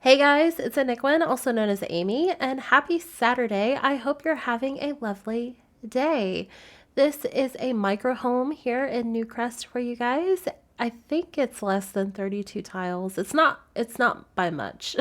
Hey guys, it's ANicWin, also known as Amy, and happy Saturday. I hope you're having a lovely day. This is a micro home here in Newcrest for you guys. I think it's less than 32 tiles. It's not by much.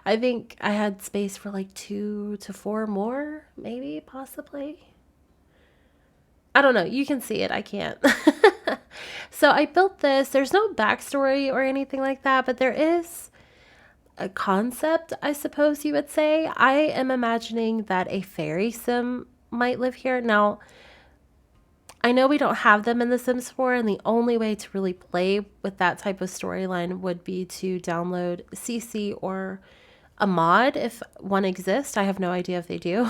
I think I had space for like 2 to 4 more, maybe, possibly. I don't know. You can see it. I can't. So I built this. There's no backstory or anything like that, but there is a concept, I suppose you would say. I am imagining that a fairy sim might live here. Now, I know we don't have them in The Sims 4, and the only way to really play with that type of storyline would be to download CC or a mod if one exists. I have no idea if they do.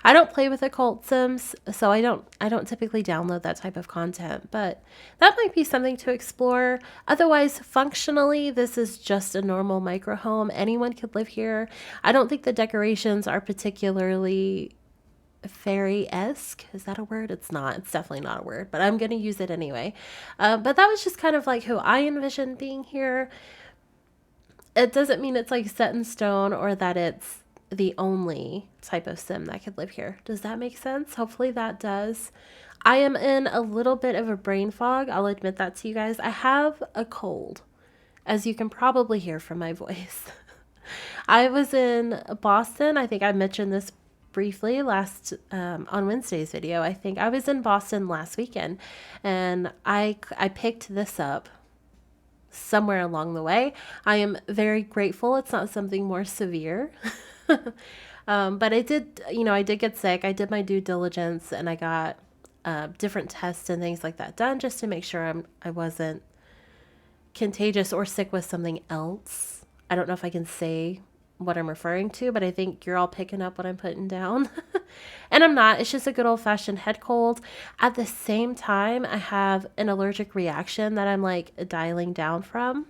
I don't play with occult sims, so I don't typically download that type of content, but that might be something to explore. Otherwise, functionally, this is just a normal micro home. Anyone could live here. I don't think the decorations are particularly fairy-esque. Is that a word? It's not. It's definitely not a word, but I'm going to use it anyway. But that was just kind of like who I envisioned being here. It doesn't mean it's like set in stone or that it's the only type of sim that could live here. Does that make sense? Hopefully that does. I am in a little bit of a brain fog. I'll admit that to you guys. I have a cold, as you can probably hear from my voice. I was in Boston. I think I mentioned this briefly last on Wednesday's video. I think I was in Boston last weekend, and I picked this up somewhere along the way. I am very grateful it's not something more severe. But I did get sick. I did my due diligence and I got different tests and things like that done just to make sure I wasn't contagious or sick with something else. I don't know if I can say what I'm referring to, but I think you're all picking up what I'm putting down. And I'm not. It's just a good old-fashioned head cold. At the same time, I have an allergic reaction that I'm like dialing down from.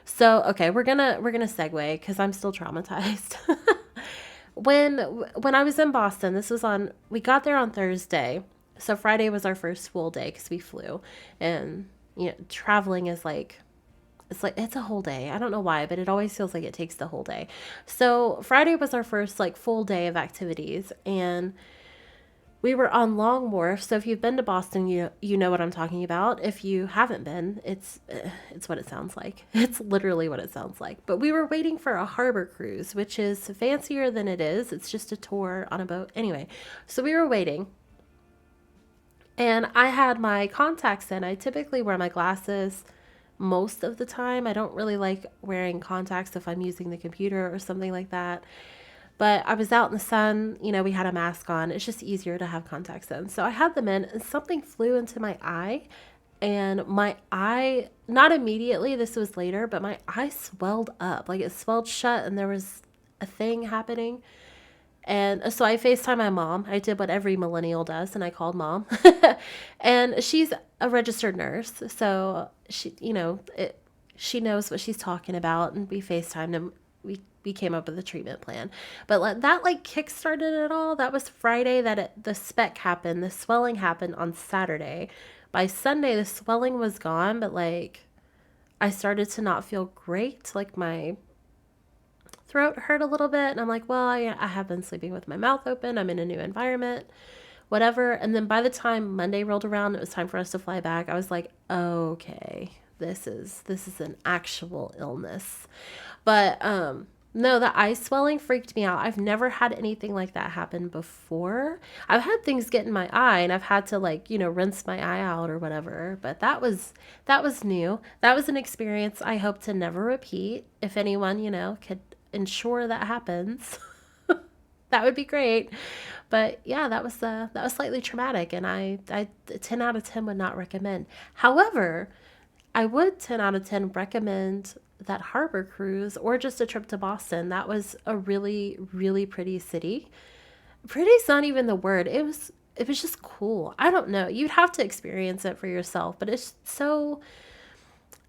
So, okay, we're gonna segue because I'm still traumatized. When I was in Boston, we got there on Thursday. So Friday was our first full day because we flew. And traveling is like it's a whole day. I don't know why, but it always feels like it takes the whole day. So Friday was our first like full day of activities, and we were on Long Wharf. So if you've been to Boston, you know what I'm talking about. If you haven't been, it's what it sounds like. It's literally what it sounds like. But we were waiting for a harbor cruise, which is fancier than it is. It's just a tour on a boat. Anyway, so we were waiting, and I had my contacts in. I typically wear my glasses most of the time. I don't really like wearing contacts if I'm using the computer or something like that. But I was out in the sun, we had a mask on. It's just easier to have contacts in. So I had them in, and something flew into my eye. And my eye, not immediately, this was later, but my eye swelled up. Like it swelled shut, and there was a thing happening. And so I FaceTime my mom. I did what every millennial does, and I called mom. And she's a registered nurse. So she knows what she's talking about, and we FaceTimed, and we came up with a treatment plan. But that like kickstarted it all. That was Friday that the spec happened. The swelling happened on Saturday. By Sunday, the swelling was gone, but like I started to not feel great. Like my throat hurt a little bit, and I'm like, well, I have been sleeping with my mouth open. I'm in a new environment, whatever. And then by the time Monday rolled around, it was time for us to fly back. I was like, okay, this is an actual illness. But no, the eye swelling freaked me out. I've never had anything like that happen before. I've had things get in my eye, and I've had to rinse my eye out or whatever, but that was new. That was an experience I hope to never repeat. If anyone, could ensure that happens, that would be great. But yeah, that was slightly traumatic, and I 10 out of 10 would not recommend. However, I would 10 out of 10 recommend that harbor cruise or just a trip to Boston. That was a really, really pretty city. Pretty's not even the word. It was just cool. I don't know. You'd have to experience it for yourself, but it's so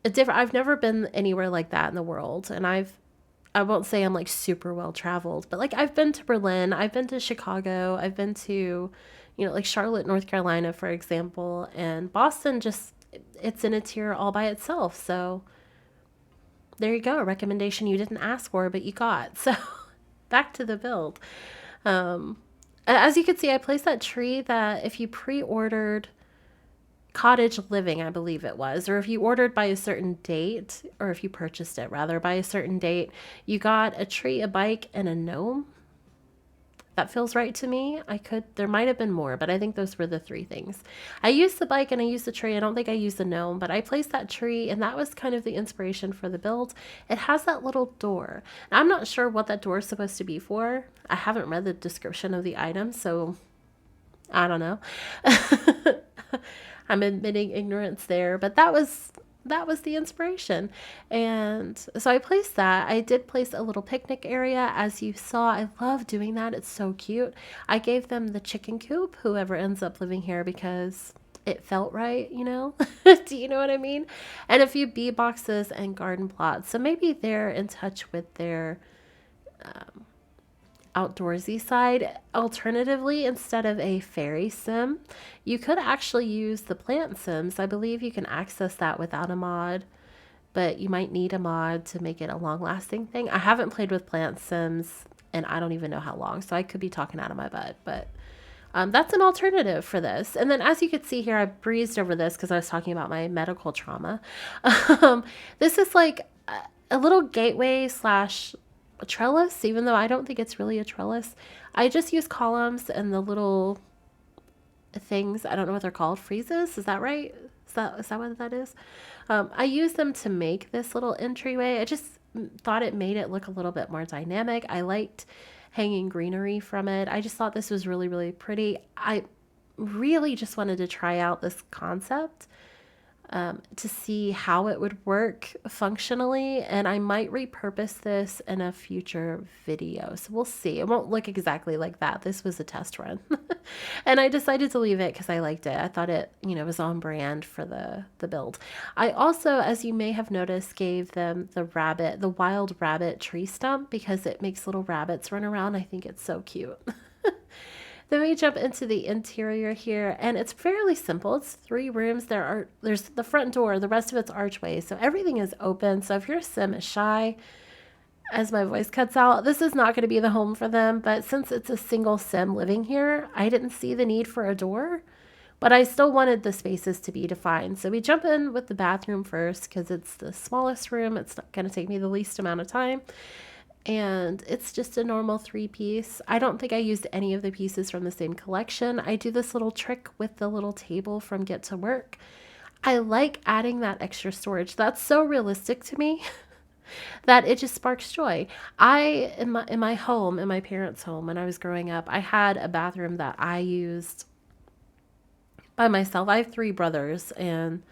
different. I've never been anywhere like that in the world, and I won't say I'm like super well traveled, but like I've been to Berlin, I've been to Chicago, I've been to, like Charlotte, North Carolina, for example, and Boston it's in a tier all by itself. So there you go. A recommendation you didn't ask for, but you got. So back to the build. Um, as you can see, I placed that tree that if you pre-ordered Cottage Living, I believe it was, or if you ordered by a certain date, or if you purchased it rather by a certain date, you got a tree, a bike, and a gnome. That feels right to me. There might have been more, but I think those were the three things. I used the bike and I used the tree. I don't think I used the gnome, but I placed that tree and that was kind of the inspiration for the build. It has that little door. And I'm not sure what that door is supposed to be for. I haven't read the description of the item, so I don't know. I'm admitting ignorance there, but that was the inspiration. And so I placed that. I did place a little picnic area, as you saw. I love doing that. It's so cute. I gave them the chicken coop, whoever ends up living here, because it felt right, you know? Do you know what I mean? And a few bee boxes and garden plots. So maybe they're in touch with their outdoorsy side. Alternatively, instead of a fairy sim, you could actually use the plant sims. I believe you can access that without a mod, but you might need a mod to make it a long-lasting thing. I haven't played with plant sims and I don't even know how long, so I could be talking out of my butt, but that's an alternative for this. And then as you can see here, I breezed over this because I was talking about my medical trauma. This is like a little gateway slash a trellis, even though I don't think it's really a trellis. I just use columns and the little things, I don't know what they're called, friezes, is that right? Is that what that is? I use them to make this little entryway. I just thought it made it look a little bit more dynamic. I liked hanging greenery from it. I just thought this was really, really pretty. I really just wanted to try out this concept to see how it would work functionally, and I might repurpose this in a future video. So we'll see. It won't look exactly like that. This was a test run. And I decided to leave it because I liked it. I thought it, was on brand for the build. I also, as you may have noticed, gave them the wild rabbit tree stump because it makes little rabbits run around. I think it's so cute. Then we jump into the interior here, and it's fairly simple. It's 3 rooms. There's the front door, the rest of it's archway, so everything is open. So if your sim is shy, as my voice cuts out, this is not going to be the home for them. But since it's a single sim living here, I didn't see the need for a door, but I still wanted the spaces to be defined. So we jump in with the bathroom first because it's the smallest room. It's not going to take me the least amount of time. And it's just a normal 3-piece. I don't think I used any of the pieces from the same collection. I do this little trick with the little table from Get to Work. I like adding that extra storage. That's so realistic to me that it just sparks joy. In my home, in my parents' home, when I was growing up, I had a bathroom that I used by myself. I have 3 brothers, and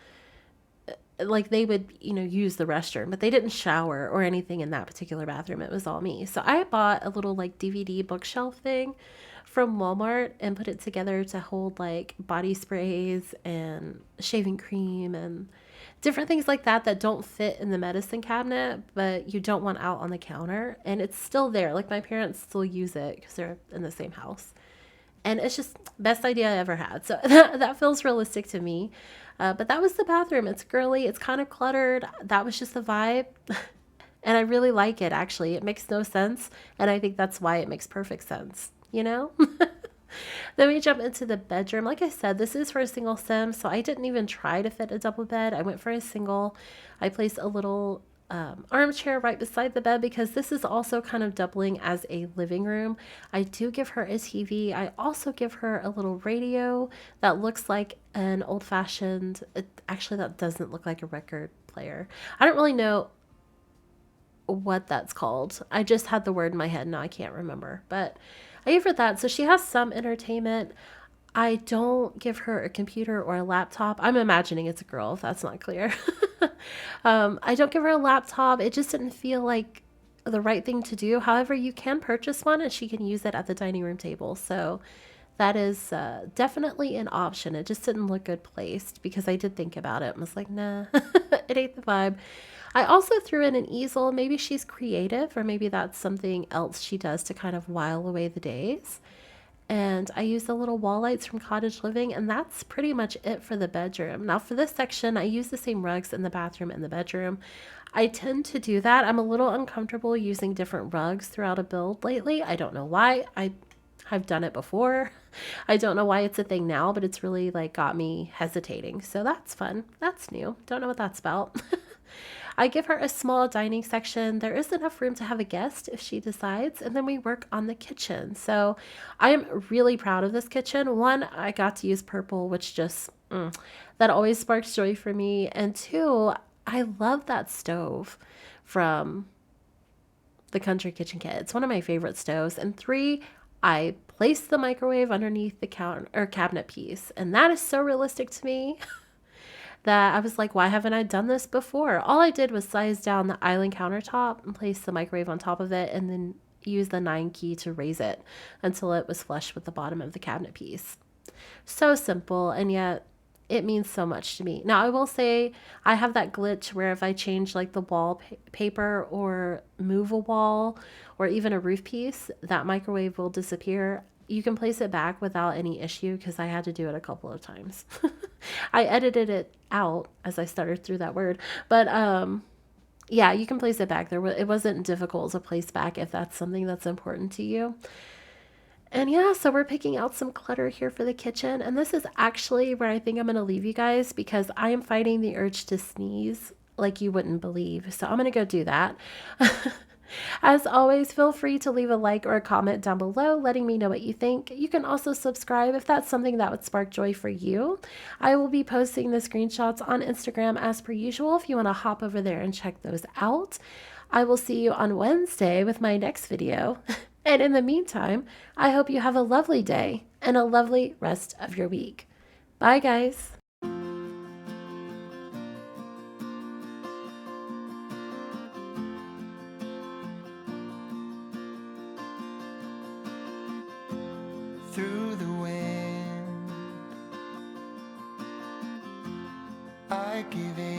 like they would, use the restroom, but they didn't shower or anything in that particular bathroom. It was all me. So I bought a little like DVD bookshelf thing from Walmart and put it together to hold like body sprays and shaving cream and different things like that don't fit in the medicine cabinet, but you don't want out on the counter. And it's still there. Like my parents still use it because they're in the same house. And it's just best idea I ever had. So that feels realistic to me. But that was the bathroom. It's girly. It's kind of cluttered. That was just the vibe. And I really like it, actually. It makes no sense. And I think that's why it makes perfect sense, Then we jump into the bedroom. Like I said, this is for a single sim, so I didn't even try to fit a double bed. I went for a single. I placed a little armchair right beside the bed because this is also kind of doubling as a living room. I do give her a TV. I also give her a little radio that looks like an old-fashioned, actually that doesn't look like a record player. I don't really know what that's called. I just had the word in my head. Now I can't remember, but I give her that. So she has some entertainment. I don't give her a computer or a laptop. I'm imagining it's a girl, if that's not clear. I don't give her a laptop. It just didn't feel like the right thing to do. However, you can purchase one and she can use it at the dining room table. So that is definitely an option. It just didn't look good placed because I did think about it and was like, nah, it ain't the vibe. I also threw in an easel. Maybe she's creative or maybe that's something else she does to kind of while away the days. And I use the little wall lights from Cottage Living, and that's pretty much it for the bedroom. Now for this section, I use the same rugs in the bathroom and the bedroom. I tend to do that. I'm a little uncomfortable using different rugs throughout a build lately. I don't know why. I've done it before. I don't know why it's a thing now, but it's really like got me hesitating. So that's fun. That's new. Don't know what that's about. I give her a small dining section. There is enough room to have a guest if she decides, and then we work on the kitchen. So I am really proud of this kitchen. One, I got to use purple, which just, that always sparks joy for me. And two, I love that stove from the Country Kitchen Kit. It's one of my favorite stoves. And three, I placed the microwave underneath the counter or cabinet piece, and that is so realistic to me that I was like, why haven't I done this before? All I did was size down the island countertop and place the microwave on top of it, and then use the 9 key to raise it until it was flush with the bottom of the cabinet piece. So simple, and yet it means so much to me. Now, I will say I have that glitch where if I change like the wallpaper or move a wall or even a roof piece, that microwave will disappear. You can place it back without any issue because I had to do it a couple of times. I edited it out as I started through that word, but yeah, you can place it back. It wasn't difficult to place back if that's something that's important to you. And yeah, so we're picking out some clutter here for the kitchen. And this is actually where I think I'm going to leave you guys because I am fighting the urge to sneeze like you wouldn't believe. So I'm going to go do that. As always, feel free to leave a like or a comment down below letting me know what you think. You can also subscribe if that's something that would spark joy for you. I will be posting the screenshots on Instagram as per usual if you want to hop over there and check those out. I will see you on Wednesday with my next video. And in the meantime, I hope you have a lovely day and a lovely rest of your week. Bye, guys. Through the wind, I give it